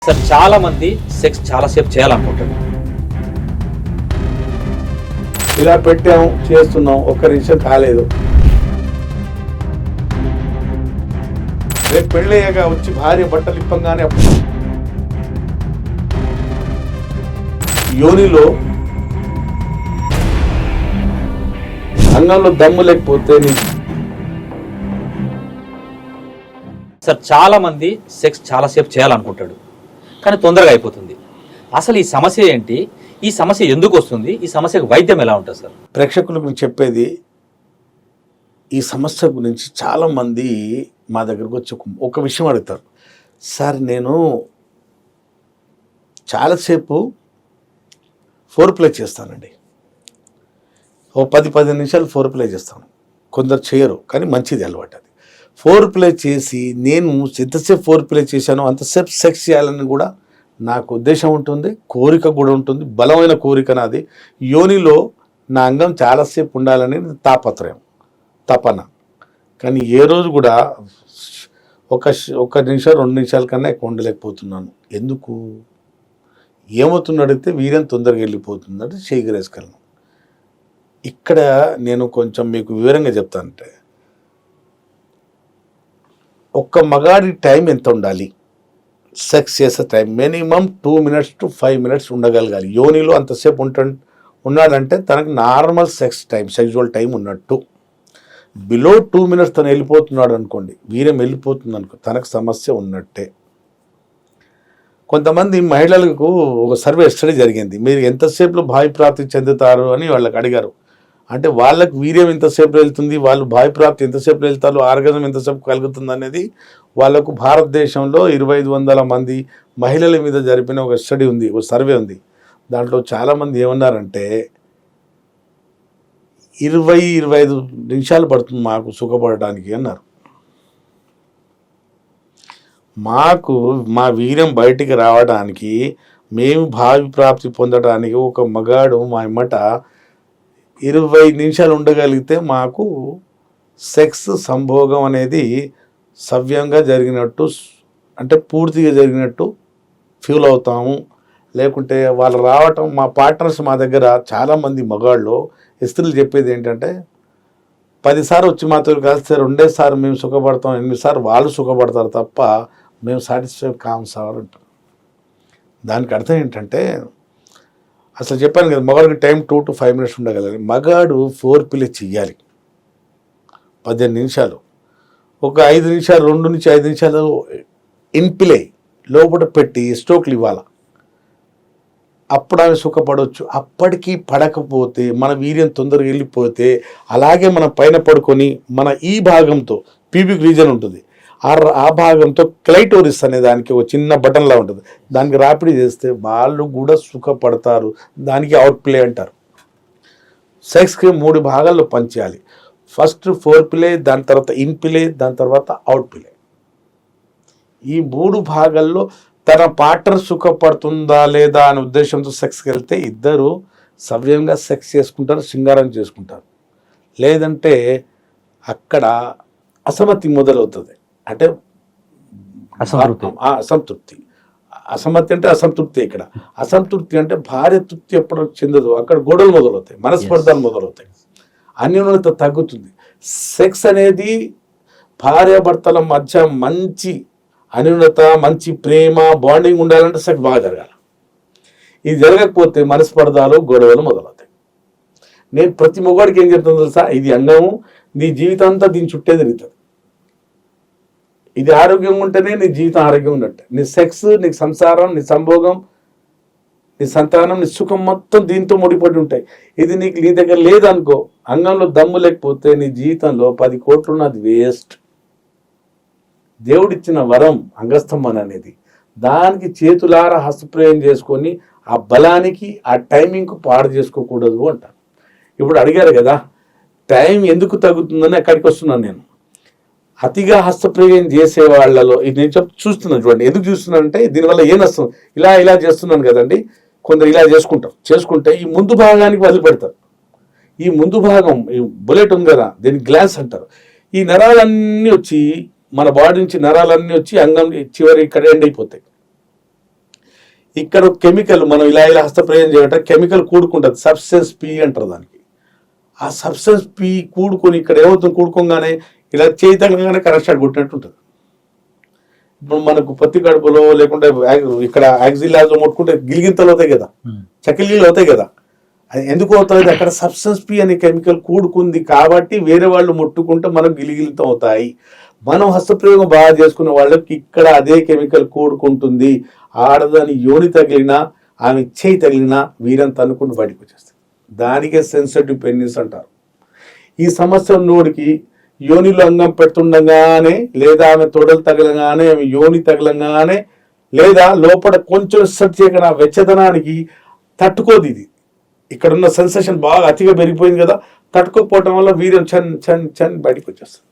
Sir చాలా మంది sex చాలాసేపు చేయాలనుకుంటారు. ఇలా పెట్టాము చేస్తున్నాం, ఒక్క నిమిషం కాలేదు. రేపు పెళ్ళయ్యాక వచ్చి భార్య బట్టలు ఇప్పంగానే యోనిలో అంగంలో దమ్ము లేకపోతే సార్ చాలా మంది సెక్స్ చాలాసేపు చేయాలనుకుంటాడు, కానీ తొందరగా అయిపోతుంది. అసలు ఈ సమస్య ఏంటి? ఈ సమస్య ఎందుకు వస్తుంది? ఈ సమస్యకు వైద్యం ఎలా ఉంటుంది సార్? ప్రేక్షకులకు మీకు చెప్పేది, ఈ సమస్య గురించి చాలామంది మా దగ్గరకు వచ్చి ఒక విషయం అడుగుతారు. సార్ నేను చాలాసేపు ఫోర్ ప్లే చేస్తానండి, ఓ 10-15 నిమిషాలు ఫోర్ ప్లే చేస్తాను. కొందరు చేయరు, కానీ మంచిది అలవాటు. అది ఫోర్ ప్లే చేసి నేను ఎంతసేపు ఫోర్ ప్లే చేశానో అంతసేపు సెక్స్ చేయాలని కూడా నాకు ఉద్దేశం ఉంటుంది, కోరిక కూడా ఉంటుంది, బలమైన కోరిక నాది. యోనిలో నా అంగం చాలాసేపు ఉండాలని తాపత్రయం, తపన. కానీ ఏ రోజు కూడా ఒక నిమిషం 2 నిమిషాల కన్నా ఎక్కువ ఉండలేకపోతున్నాను. ఎందుకు? ఏమవుతుంది అడిగితే వీర్యం తొందరగా వెళ్ళిపోతుందంటే చేయగలేసుకెళ్ళను. ఇక్కడ నేను కొంచెం మీకు వివరంగా చెప్తానంటే, ఒక్క మగాడి టైం ఎంత ఉండాలి? సెక్స్ చేసే time minimum 2 minutes to 5 minutes ఉండగలగాలి. యోనిలో అంతసేపు ఉన్నాడంటే తనకు normal sex time, sexual time ఉన్నట్టు. బిలో 2 minutes తను వెళ్ళిపోతున్నాడు అనుకోండి, వీర్యం వెళ్ళిపోతుంది అనుకో, తనకు సమస్య ఉన్నట్టే. కొంతమంది మహిళలకు ఒక సర్వే స్టడీ జరిగింది, మీరు ఎంతసేపులో భావిప్రాప్తి చెందుతారు అని వాళ్ళకి అడిగారు. అంటే వాళ్ళకు వీర్యం ఎంతసేపు వెళ్తుంది, వాళ్ళు భావిప్రాప్తి ఎంతసేపు వెళ్తారు, ఆర్గజం ఎంతసేపు కలుగుతుంది అనేది వాళ్ళకు భారతదేశంలో 2500 మంది మహిళల మీద జరిపిన ఒక స్టడీ ఉంది, ఒక సర్వే ఉంది. దాంట్లో చాలామంది ఏమన్నారంటే 20-25 నిమిషాలు పడుతుంది మాకు సుఖపడటానికి అన్నారు. మాకు మా వీర్యం బయటికి రావడానికి, మేము భావిప్రాప్తి పొందడానికి ఒక మగాడు మా ఎమ్మట 20 నిమిషాలు ఉండగలిగితే మాకు సెక్స్ సంభోగం అనేది సవ్యంగా జరిగినట్టు, అంటే పూర్తిగా జరిగినట్టు ఫీల్ అవుతాము. లేకుంటే వాళ్ళు రావటం, మా పార్ట్నర్స్ మా దగ్గర చాలామంది మగాళ్ళు స్త్రీలు చెప్పేది ఏంటంటే, 10 సార్లు వచ్చి మాతో కలిస్తే 2 సార్లు మేము సుఖపడతాం, 8 సార్లు వాళ్ళు సుఖపడతారు తప్ప మేము సాటిస్ఫై కాము సార్ అంటారు. దానికి అర్థం ఏంటంటే, అసలు చెప్పాను కదా, మగాడికి టైం 2 to 5 minutes ఉండగలగాలి. మగాడు ఫోర్ ప్లే చెయ్యాలి 15 నిమిషాలు, ఒక 5 నిమిషాలు, 2 నుంచి 5 నిమిషాలు ఇన్ప్లే లోపల పెట్టి స్ట్రోక్లు ఇవ్వాలి. అప్పుడు ఆమె సుఖపడవచ్చు. అప్పటికీ పడకపోతే, మన వీర్యం తొందరగా వెళ్ళిపోతే, అలాగే మనం పైన పడుకొని మన ఈ భాగంతో పీబిక్ రీజన్ ఉంటుంది, ఆ భాగంతో క్లైటోరిస్ అనే దానికి ఒక చిన్న బటన్లా ఉంటుంది, దానికి రాపిడి చేస్తే వాళ్ళు కూడా సుఖపడతారు. దానికి అవుట్ ప్లే అంటారు. సెక్స్కి 3 భాగాల్లో పనిచేయాలి. ఫస్ట్ ఫోర్ ప్లే, దాని తర్వాత ఇన్ ప్లే, దాని తర్వాత అవుట్ ప్లే. ఈ 3 భాగాల్లో తన పార్ట్నర్ సుఖపడుతుందా లేదా అనే ఉద్దేశంతో సెక్స్కి వెళ్తే ఇద్దరు సవ్యంగా సెక్స్ చేసుకుంటారు, శృంగారం చేసుకుంటారు. లేదంటే అక్కడ అసమ్మతి మొదలవుతుంది. అంటే అసంతృప్తి. అసమ్మతి అంటే అసంతృప్తి. ఇక్కడ అసంతృప్తి అంటే భార్య తృప్తి ఎప్పుడు చెందదు, అక్కడ గొడవలు మొదలవుతాయి, మనస్పర్ధలు మొదలవుతాయి, అన్యోన్యత తగ్గుతుంది. సెక్స్ అనేది భార్యాభర్తల మధ్య మంచి అన్యోన్యత, మంచి ప్రేమ, బాండింగ్ ఉండాలంటే సెక్స్ బాగా జరగాలి. ఇది జరగకపోతే మనస్పర్ధలు, గొడవలు మొదలవుతాయి. నేను ప్రతి మొగాడికి ఏం చెప్తాను తెలుసా, ఇది అంగము, నీ జీవితం అంతా దీని చుట్టే తిరుగుతుంది. ఇది ఆరోగ్యంగా ఉంటేనే నీ జీవితం ఆరోగ్యంగా ఉన్నట్టే. నీ సెక్స్, నీ సంసారం, నీ సంభోగం, నీ సంతానం, నీ సుఖం మొత్తం దీంతో ముడిపడి ఉంటాయి. ఇది నీ దగ్గర లేదనుకో, అంగంలో దమ్ము లేకపోతే నీ జీవితంలో 10 కోట్లు ఉన్నది వేస్ట్. దేవుడిచ్చిన వరం అంగస్తంభన అనేది, దానికి చేతులారా హస్తప్రయోగం చేసుకొని ఆ బలానికి, ఆ టైమింగ్కు పాడు చేసుకోకూడదు అంటారు. ఇప్పుడు అడిగారు కదా టైం ఎందుకు తగ్గుతుందని అక్కడికి వస్తున్నాను నేను. అతిగా హస్తప్రయోగం చేసే వాళ్ళలో ఇది నేను చూస్తున్నాను చూడండి. ఎందుకు చూస్తున్నానంటే దీనివల్ల ఏం నష్టం, ఇలా చేస్తున్నాను కదండి, కొందరు ఇలా చేసుకుంటే ఈ ముందు భాగానికి వదిలిపెడతారు. ఈ ముందు భాగం, ఈ బుల్లెట్ ఉంది కదా, దీన్ని గ్లాన్స్ అంటారు. ఈ నరాలన్నీ వచ్చి, మన బాడీ నుంచి నరాలన్నీ వచ్చి అంగం చివరి ఇక్కడ ఎండ్ అయిపోతాయి. ఇక్కడ కెమికల్ మనం ఇలా ఇలా హస్తప్రయోగం చేయటం కెమికల్ కూడుకుంటుంది, సబ్స్టెన్స్ పి అంటారు దానికి. ఆ సబ్స్టెన్స్ పి కూడుకొని ఇక్కడ ఏమవుతుంది, కూడుకోగానే ఇలా చేయతంగానే కరెక్ట్ షాట్ కొట్టినట్టు ఉంటుంది. ఇప్పుడు మనకు పత్తి కడుపులో లేకుంటే ఇక్కడ యాక్సిలాలో ముట్టుకుంటే గిలిగింతలు అవుతాయి కదా, చకిలీలు అవుతాయి కదా. అది ఎందుకు అవుతుంది, అక్కడ సబ్స్టెన్స్ పి అనే కెమికల్ కూడుకుంది కాబట్టి వేరే వాళ్ళు ముట్టుకుంటే మనకు గిలిగిలితం అవుతాయి. మనం హస్తప్రయోగం బాగా చేసుకునే వాళ్ళకి ఇక్కడ అదే కెమికల్ కూడుకుంటుంది. ఆడదాని యోని తగిలినా ఆమె చేయి తగిలినా వీరంతా అనుకుంటూ బయటకు వచ్చేస్తుంది. దానికే సెన్సిటివ్ పెన్నిస్ అంటారు. ఈ సమస్య ఉన్నోడికి యోనిలో అంగం పెడుతుండగానే లేదా ఆమె తొడలు తగలగానే ఆమె యోని తగలగానే లేదా లోపల కొంచెం సెట్ చేయకుండా వెచ్చదనానికి తట్టుకోదు. ఇది ఇక్కడ ఉన్న సెన్సేషన్ బాగా అతిగా పెరిగిపోయింది కదా, తట్టుకోకపోవటం వల్ల వీర్యం చన్ చన్ చన్ బయటకు వచ్చేస్తుంది.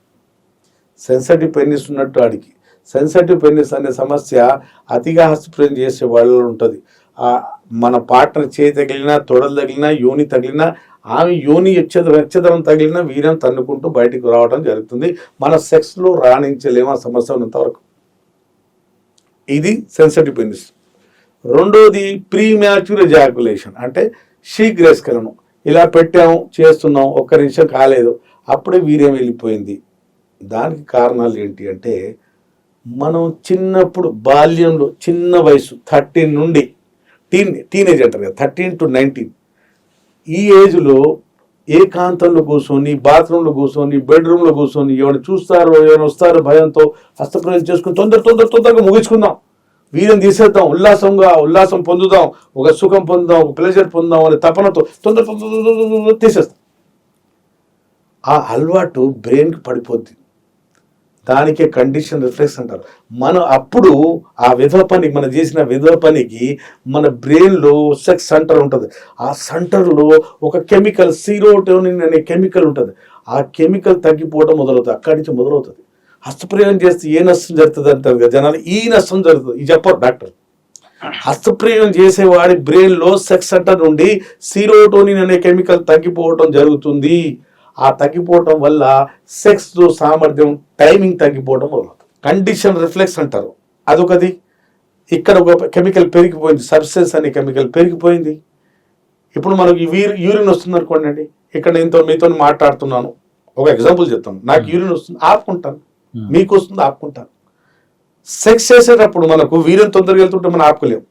సెన్సిటివ్ పెన్నిస్ ఉన్నట్టు ఆడికి సెన్సిటివ్ పెన్నిస్ అనే సమస్య అతిగా హస్తప్రయోగం చేసే వాళ్ళలో ఉంటుంది. మన పార్ట్నర్ చేయి తగిలినా తొడలు తగిలినా యోని తగిలినా ఆమె యోని వెచ్చదనం తగిలినా వీర్యం తన్నుకుంటూ బయటకు రావడం జరుగుతుంది. మన సెక్స్లో రాణించలేము ఆ సమస్య ఉన్నంతవరకు. ఇది సెన్సిటివ్ పెన్నిస్. రెండోది ప్రీ మ్యాచ్యూర్ ఎజాకులేషన్, అంటే శీఘ్రస్ఖలనం. ఇలా పెట్టాము చేస్తున్నాం, ఒక్క నిమిషం కాలేదు అప్పుడే వీర్యం వెళ్ళిపోయింది. దానికి కారణాలు ఏంటి అంటే మనం చిన్నప్పుడు బాల్యంలో చిన్న వయసు 13 నుండి టీనేజ్ అంటారు కదా, 13 to 19 ఈ ఏజ్లో ఏకాంతంలో కూర్చొని బాత్రూంలో కూర్చొని బెడ్రూమ్లో కూర్చొని ఎవరు చూస్తారో ఎవరు వస్తారో భయంతో హస్తప్రయోగం చేసుకుని తొందరగా ముగించుకుందాం, వీరం తీసేద్దాం, ఉల్లాసం పొందుదాం, ఒక సుఖం పొందుదాం, ఒక ప్లెజర్ పొందుదాం అనే తపనతో తొందర తీసేస్తాం. ఆ అలవాటు బ్రెయిన్కి పడిపోద్ది. దానికే కండిషన్ రిఫ్లెక్స్ అంటారు. మనం అప్పుడు ఆ విధవ పని మనం చేసిన విధవ పనికి మన బ్రెయిన్లో సెక్స్ సెంటర్ ఉంటుంది. ఆ సెంటర్లో ఒక కెమికల్ సీరోటోనిన్ అనే కెమికల్ ఉంటుంది. ఆ కెమికల్ తగ్గిపోవడం మొదలవుతుంది. అక్కడి నుంచి మొదలవుతుంది. హస్తప్రయోగం చేస్తే ఏ నష్టం జరుగుతుంది అంటారు కదా జనాలు, ఈ నష్టం జరుగుతుంది. ఇది చెప్పరు డాక్టర్. హస్తప్రయోగం చేసేవాడి బ్రెయిన్లో సెక్స్ సెంటర్ నుండి సీరోటోనిన్ అనే కెమికల్ తగ్గిపోవడం జరుగుతుంది. ఆ తగ్గిపోవటం వల్ల సెక్స్ సామర్థ్యం టైమింగ్ తగ్గిపోవడం మొదలవుతుంది. కండిషన్ రిఫ్లెక్స్ అంటారు, అదొకది. ఇక్కడ ఒక కెమికల్ పెరిగిపోయింది, సబ్స్టెన్స్ అనే కెమికల్ పెరిగిపోయింది. ఇప్పుడు మనకి యూరిన్ వస్తుంది అనుకోండి, ఇక్కడ మీతో మాట్లాడుతున్నాను, ఒక ఎగ్జాంపుల్ చెప్తాను. నాకు యూరిన్ వస్తుంది ఆపుకుంటాను, మీకు వస్తుంది ఆపుకుంటాను. సెక్స్ చేసేటప్పుడు మనకు వీర్యం తొందరగా వెళ్తుంటే మనం ఆపుకోలేము.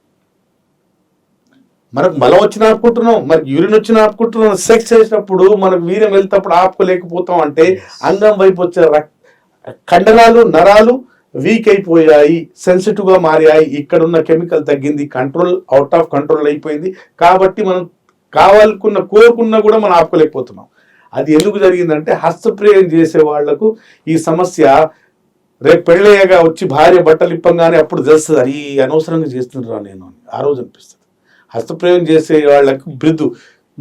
మనకు మలం వచ్చిన ఆపుకుంటున్నాం, మనకు యూరిన్ వచ్చిన ఆపుకుంటున్నాం. సెక్స్ చేసినప్పుడు మనకు వీర్యం వెళ్తేప్పుడు ఆపుకోలేకపోతాం. అంటే అంగం వైపు వచ్చే కండరాలు నరాలు వీక్ అయిపోయాయి, సెన్సిటివ్గా మారాయి. ఇక్కడున్న కెమికల్ తగ్గింది, కంట్రోల్ అవుట్ ఆఫ్ కంట్రోల్ అయిపోయింది. కాబట్టి మనం కోరుకున్నా కూడా మనం ఆపుకోలేకపోతున్నాం. అది ఎందుకు జరిగిందంటే హస్తప్రయోగం చేసే వాళ్లకు ఈ సమస్య రేపు పెళ్ళయ్యగా వచ్చి భార్య బట్టలు ఇప్పంగానే అప్పుడు తెలుస్తుంది, అది అనవసరంగా చేస్తున్నారా నేను అని ఆ రోజు అనిపిస్తుంది. హస్తప్రయోగం చేసే వాళ్ళకు బిరుదు,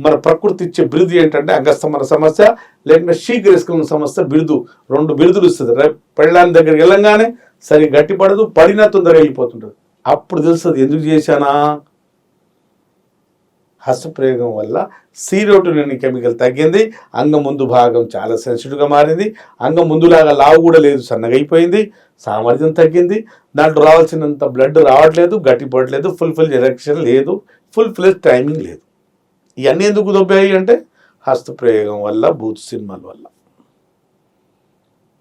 మన ప్రకృతి ఇచ్చే బిరుదు ఏంటంటే అంగస్తమన సమస్య లేకుంటే శీఘ్రస్ఖలన సమస్య బిరుదు. 2 బిరుదులు ఇస్తుంది. రేపు పెళ్ళాని దగ్గరికి వెళ్ళంగానే సరి గట్టి పడదు, పడినా తొందరగా వెళ్ళిపోతుంటుంది. అప్పుడు తెలుస్తుంది ఎందుకు చేశానా, హస్తప్రయోగం వల్ల సీరోటోనిన్ కెమికల్ తగ్గింది. అంగం ముందు భాగం చాలా సెన్సిటివ్గా మారింది. అంగం ముందులాగా లావు కూడా లేదు, సన్నగా అయిపోయింది. సామర్థ్యం తగ్గింది. దాంట్లో రావాల్సినంత బ్లడ్ రావట్లేదు, గట్టిపడలేదు, ఫుల్ ఎరెక్షన్ లేదు, ఫుల్ టైమింగ్ లేదు. ఇవన్నీ ఎందుకు దొబ్బాయి అంటే హస్తప్రయోగం వల్ల, బూత్ సినిమాల వల్ల.